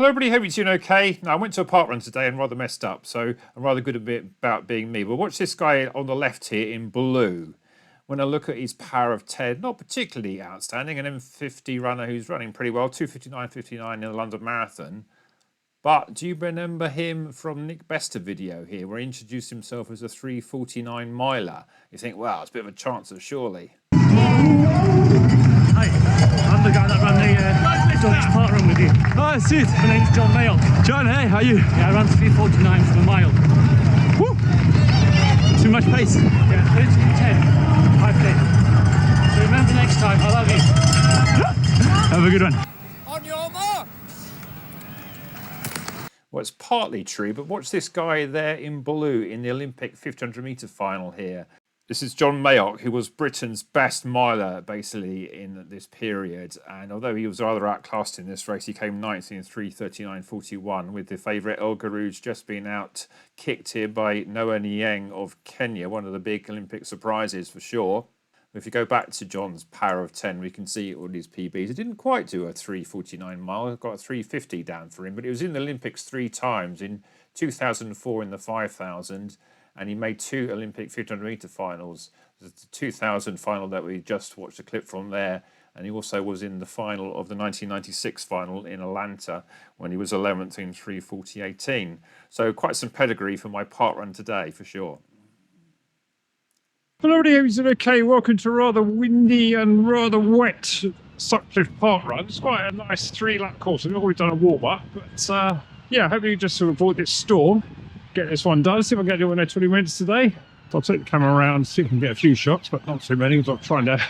Hello everybody, hope you're doing okay. Now I went to a park run today and rather messed up, so I'm rather good about being me. But watch this guy on the left here in blue. When I look at his power of 10, not particularly outstanding, an M50 runner who's running pretty well, 2:59.59 in the London Marathon. But do you remember him from Nick Bester video here, where he introduced himself as a 3:49 miler? You think, wow, it's a bit of a chancer, surely. Hi, I'm the guy that ran the Dutch park run with you. Oh, sweet. My name's John Mayock. John, hey, how are you? Yeah, I ran 3:49 for the mile. Woo! Too much pace. Yeah, 13:10. 5:10. So remember next time, I love you. Have a good one. On your mark! Well, it's partly true, but watch this guy there in blue in the Olympic 1500 metre final here. This is John Mayock, who was Britain's best miler, basically, in this period. And although he was rather outclassed in this race, he came 9th in 3:39.41, with the favourite El Garouj just being out-kicked here by Noah Nieng of Kenya, one of the big Olympic surprises for sure. If you go back to John's power of 10, we can see all his PBs. He didn't quite do a 3:49 mile, got a 3:50 down for him, but it was in the Olympics 3 times, in 2004 in the 5,000, and he made 2 Olympic 1500 metre finals. The 2000 final that we just watched a clip from there, and he also was in the final of the 1996 final in Atlanta when he was 11th in 3:40.18. So quite some pedigree for my park run today, for sure. Hello everybody, is it okay? Welcome to rather windy and rather wet Sutcliffe park run. It's quite a nice 3-lap course. We've already done a warm-up, but yeah, hopefully just to avoid this storm, get this one done. See if I can get it in 20 minutes today. I'll take the camera around, see if I can get a few shots, but not too many, because I'm trying to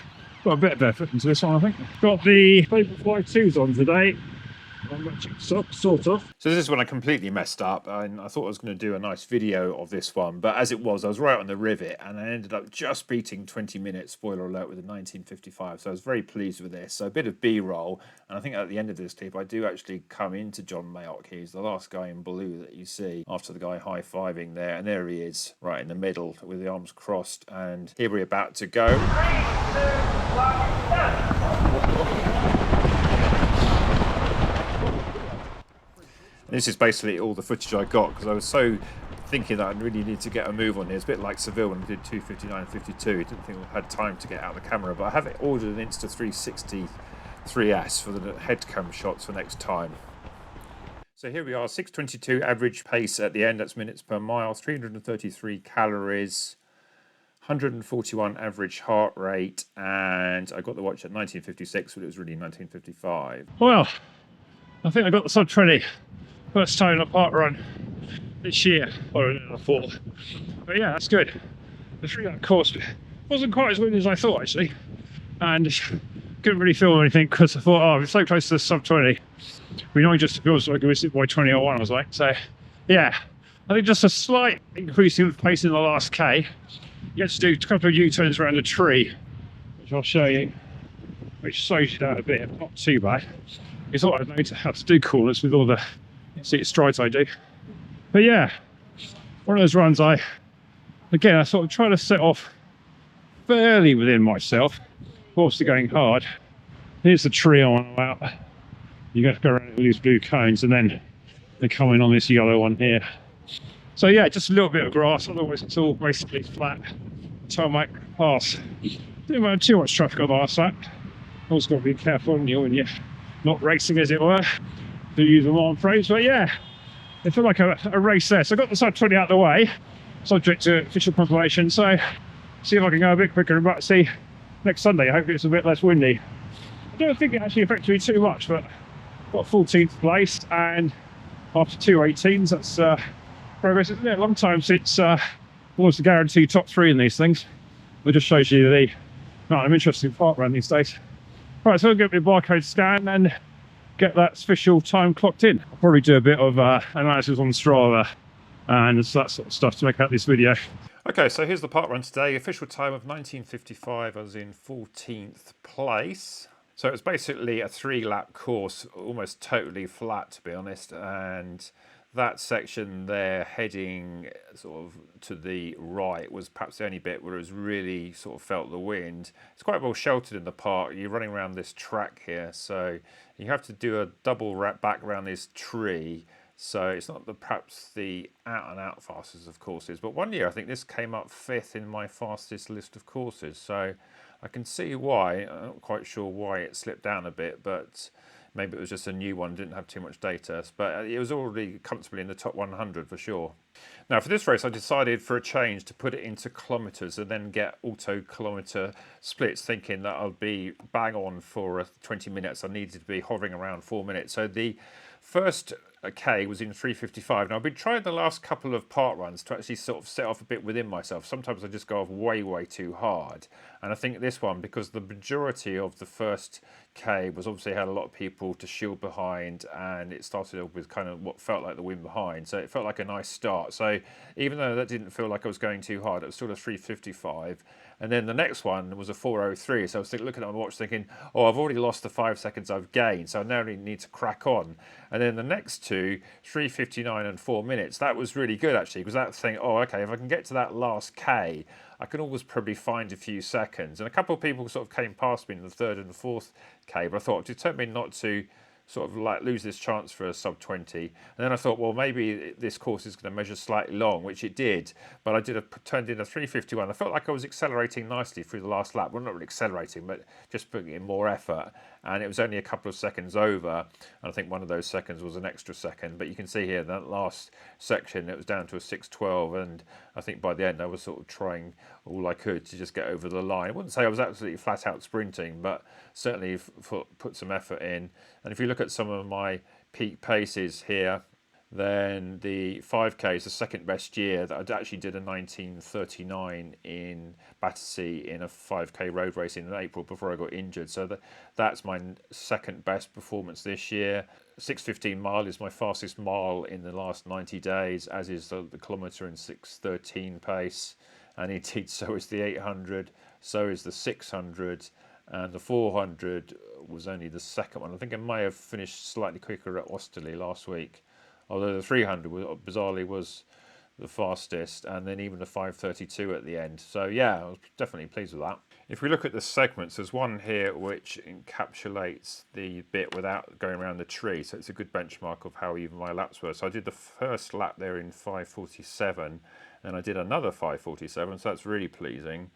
put a bit of effort into this one, I think. Got the Vaporfly 2s on today. Sort of. So this is when I completely messed up, and I thought I was going to do a nice video of this one, but as it was, I was right on the rivet, and I ended up just beating 20 minutes, spoiler alert, with a 19:55, so I was very pleased with this. So a bit of B-roll, and I think at the end of this clip, I do actually come into John Mayock. He's the last guy in blue that you see after the guy high-fiving there, and there he is, right in the middle, with the arms crossed, and here we're about to go. 3, 2, 1, This is basically all the footage I got, because I was so thinking that I really need to get a move on here. It's a bit like Seville when I did 2:59.52. I didn't think I had time to get out the camera, but I have ordered an Insta360 3S for the headcam shots for next time. So here we are, 6:22 average pace at the end. That's minutes per mile, 333 calories, 141 average heart rate, and I got the watch at 19:56, but it was really 19:55. Well, I think I got the sub 20. First time in a park run this year, or in a fall. But yeah, that's good. The 3-lap course wasn't quite as windy as I thought, actually, and couldn't really feel anything because I thought, oh, I'm so close to the sub 20. We know just feels like I missed it by 20:01, I was like. So yeah, I think just a slight increase in pace in the last K. You get to do a couple of U-turns around a tree, which I'll show you, which slows you down a bit, not too bad. You thought I'd know how to do corners with all the strides I do. But yeah, one of those runs I sort of try to set off fairly within myself, obviously going hard. Here's the tree I want to go out. You have to go around with these blue cones, and then they come in on this yellow one here. So yeah, just a little bit of grass, otherwise it's all basically flat tarmac pass. Didn't have too much traffic on the last lap. Always got to be careful when you're not racing, as it were, to use a long phrase. But yeah, it felt like a race there. So I got the sub 20 out of the way, subject to official confirmation. So see if I can go a bit quicker, but see next Sunday. Hopefully it's a bit less windy. I don't think it actually affected me too much, but got 14th place, and after 2:18s, that's progress. Isn't it? A long time since almost a guaranteed top 3 in these things. It just shows you the amount of interesting park run these days. Right, so I'll get my barcode scan and get that official time clocked in. I'll probably do a bit of analysis on Strava and that sort of stuff to make out this video. Okay, so here's the park run today. Official time of 19:55. I was in 14th place. So it was basically a 3-lap course, almost totally flat, to be honest. And that section there heading sort of to the right was perhaps the only bit where it was really sort of felt the wind. It's quite well sheltered in the park. You're running around this track here, so you have to do a double wrap back around this tree. So it's not perhaps the out and out fastest of courses, but one year I think this came up 5th in my fastest list of courses. So I can see why. I'm not quite sure why it slipped down a bit, but maybe it was just a new one, didn't have too much data, but it was already comfortably in the top 100 for sure. Now for this race I decided for a change to put it into kilometres and then get auto kilometre splits, thinking that I'll be bang on for 20 minutes. I needed to be hovering around 4 minutes. So the first K was in 3:55. Now I've been trying the last couple of park runs to actually sort of set off a bit within myself. Sometimes I just go off way too hard, and I think this one, because the majority of the first K was obviously had a lot of people to shield behind, and it started off with kind of what felt like the wind behind, so it felt like a nice start. So even though that didn't feel like I was going too hard, it was sort of 3:55. And then the next one was a 4:03. So I was looking at my watch thinking, oh, I've already lost the 5 seconds I've gained, so I now need to crack on. And then the next two, 3:59 and 4 minutes, that was really good actually, because that thing, oh, okay, if I can get to that last K, I can always probably find a few seconds. And a couple of people sort of came past me in the 3rd and 4th K, but I thought, determined not to sort of like lose this chance for a sub 20. And then I thought, well, maybe this course is going to measure slightly long, which it did, but I turned in a 3:51. I felt like I was accelerating nicely through the last lap. Well, not really accelerating, but just putting in more effort. And it was only a couple of seconds over, and I think one of those seconds was an extra second. But you can see here that last section, it was down to a 6:12, and I think by the end I was sort of trying all I could to just get over the line. I wouldn't say I was absolutely flat out sprinting, but certainly put some effort in. And if you look at some of my peak paces here, then the 5K is the second best year. That I actually did a 19:39 in Battersea in a 5K road race in April before I got injured. So that's my second best performance this year. 6:15 mile is my fastest mile in the last 90 days, as is the kilometre in 6:13 pace. And indeed, so is the 800, so is the 600, and the 400 was only the second one. I think I may have finished slightly quicker at Osterley last week, although the 300 bizarrely was the fastest, and then even the 5:32 at the end. So yeah, I was definitely pleased with that. If we look at the segments, there's one here which encapsulates the bit without going around the tree, so it's a good benchmark of how even my laps were. So I did the first lap there in 5:47, and I did another 5:47, so that's really pleasing.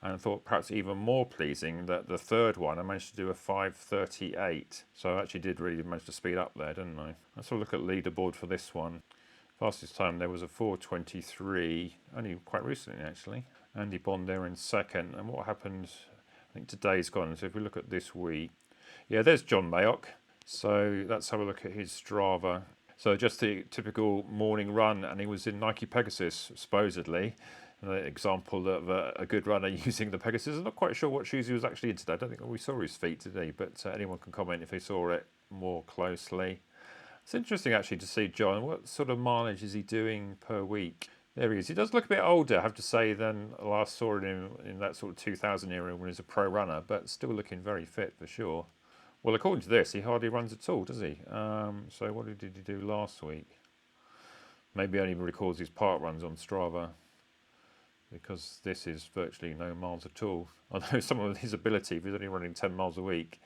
And I thought perhaps even more pleasing that the third one I managed to do a 5:38. So I actually did really manage to speed up there, didn't I? Let's have a look at leaderboard for this one. Fastest time there was a 4:23, only quite recently actually. Andy Bond there in second. And what happened, I think today's gone. So if we look at this week, yeah, there's John Mayock. So let's have a look at his Strava. So just the typical morning run, and he was in Nike Pegasus, supposedly. An example of a good runner using the Pegasus. I'm not quite sure what shoes he was actually in today. I don't think we saw his feet today, but anyone can comment if they saw it more closely. It's interesting actually to see John. What sort of mileage is he doing per week? There he is. He does look a bit older, I have to say, than I last saw him in that sort of 2000 era when he was a pro runner, but still looking very fit for sure. Well, according to this, he hardly runs at all, does he? So what did he do last week? Maybe only records his park runs on Strava, because this is virtually no miles at all. Although some of his ability, if he's only running 10 miles a week,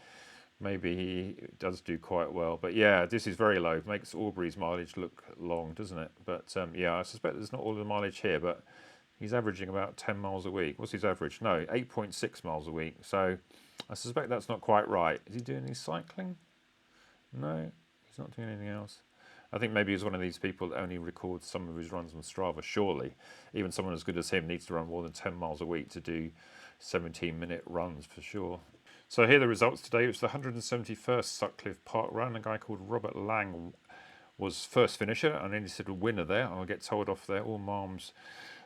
maybe he does do quite well. But yeah, this is very low. Makes Aubrey's mileage look long, doesn't it? But yeah, I suspect there's not all the mileage here, but he's averaging about 10 miles a week. What's his average? No, 8.6 miles a week. So I suspect that's not quite right. Is he doing any cycling? No, he's not doing anything else. I think maybe he's one of these people that only records some of his runs on Strava, surely. Even someone as good as him needs to run more than 10 miles a week to do 17-minute runs for sure. So here are the results today. It was the 171st Sutcliffe Park Run. A guy called Robert Lang was first finisher, and then he said a winner there. I'll get told off there. All Marm's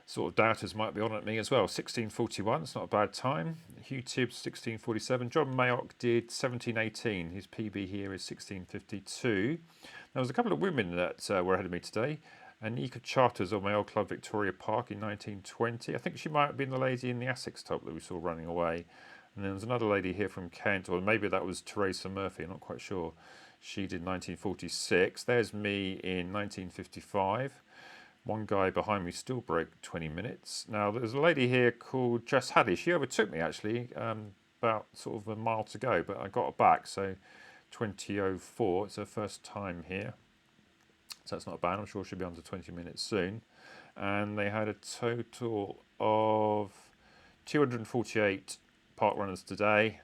sort of doubters might be on at me as well. 16:41, it's not a bad time. Hugh Tibbs, 16:47. John Mayock did 17:18. His PB here is 16:52. There was a couple of women that were ahead of me today. Anika Charters of my old club Victoria Park in 1920. I think she might have been the lady in the Essex top that we saw running away. And then there's another lady here from Kent, or maybe that was Teresa Murphy, I'm not quite sure. She did 1946. There's me in 1955. One guy behind me still broke 20 minutes. Now, there's a lady here called Jess Hadley. She overtook me, actually, about sort of a mile to go, but I got her back, so 20:04. It's her first time here. So that's not bad. I'm sure she'll be under 20 minutes soon. And they had a total of 248 park runners today.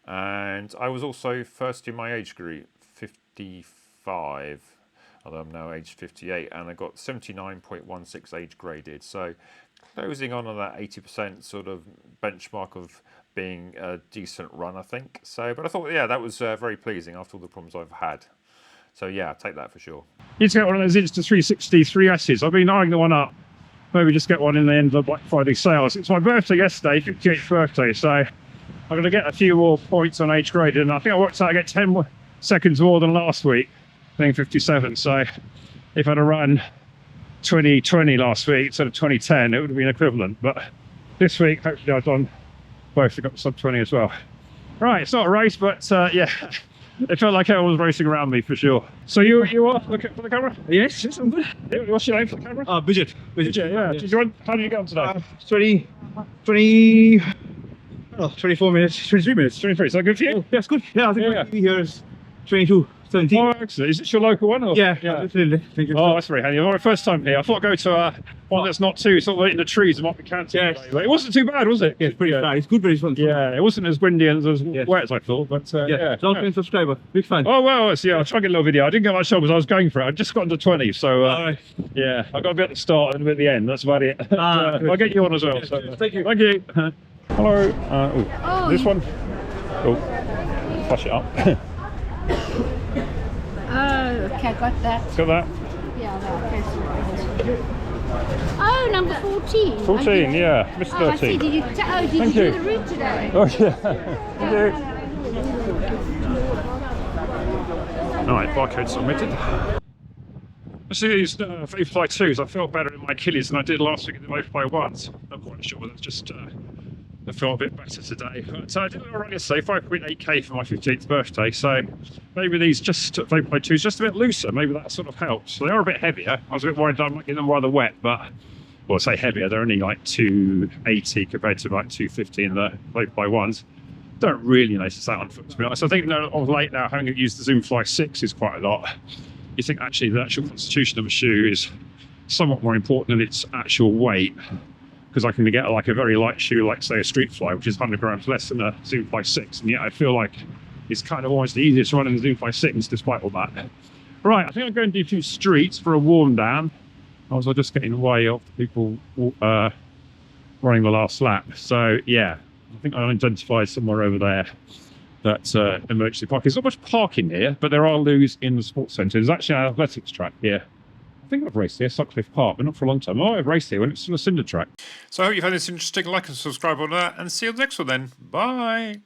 And I was also first in my age group, 55. Although I'm now aged 58, and I got 79.16 age graded. So closing on that 80% sort of benchmark of being a decent run, I think. So, but I thought, yeah, that was very pleasing after all the problems I've had. So yeah, I'll take that for sure. You need to get one of those Insta360 3S's. I've been eyeing the one up. Maybe just get one in the end of the Black Friday sales. It's my birthday yesterday, 58th birthday, so I'm going to get a few more points on age graded, and I think I worked out I get 10 seconds more than last week, being 57. So if I'd have run 2020 last week instead of 2010, it would have been equivalent. But this week, hopefully I've done both. I got sub 20 as well. Right, it's not a race, but yeah, it felt like everyone was racing around me for sure. So you are looking for the camera? Yes, I'm good. Yeah, what's your name for the camera? Bijit. Yeah. Did you run, how did you get on today? 24 minutes, 23 minutes. 23. Is that good for you? That's good. Yeah, I think Yeah. here is 22:17. Oh, excellent. Is it your local one? Or? Yeah, absolutely. Thank you. Oh, that's very handy. My first time here. I thought I'd go to one that's not too sort of in the trees. It might be canted. Yes. But it wasn't too bad, was it? Yeah, it's pretty fun. It's good, very fun. Yeah, it wasn't as windy and as Yes. wet as I thought, but yeah. Long-time subscriber. Big fan. Oh, well, yeah, I'll try and get a little video. I didn't get much shot because I was going for it. I just got under 20, so All right. yeah, I got a bit at the start and a bit at the end. That's about it. Good. I'll get you on as well. Yes, So, thank you. Thank you. Hello. This one. Oh, flush it up. Oh, okay, got that. Got that? Yeah, okay. Oh, number 14. 14, yeah. Miss Oh, I 30. see. Did you Thank do you. the route today? Oh, yeah. Thank you. Alright, barcode submitted. I see these Vaporfly 2s. I felt better in my Achilles than I did last week in the Vaporfly 1s. I'm quite sure that's just I felt a bit better today. But I did a run yesterday, 5.8k for my 15th birthday, so maybe these just Vaporfly 2s just a bit looser. Maybe that sort of helps. So they are a bit heavier. I was a bit worried I might get them rather wet, but well, I say heavier, they're only like 280 compared to like 250 in the Vaporfly 1s. Don't really notice that on foot, to be honest. I think of late now, having used the Zoomfly 6 is quite a lot. You think actually the actual constitution of a shoe is somewhat more important than its actual weight, because I can get like a very light shoe, like say a Street Fly, which is 100 grams less than a Zoomfly 6, and yet I feel like it's kind of almost the easiest to run in the Zoomfly 6 despite all that. Right, I think I'm going to do 2 streets for a warm down. I was just getting away off the people running the last lap. So yeah, I think I identified somewhere over there that emergency parking. There's not much parking here, but there are loos in the sports centre. There's actually an athletics track here. I think I've raced here, Sutcliffe Park, but not for a long time. Oh, I've raced here when it's still a cinder track. So I hope you found this interesting. Like and subscribe on that, and see you on the next one then. Bye.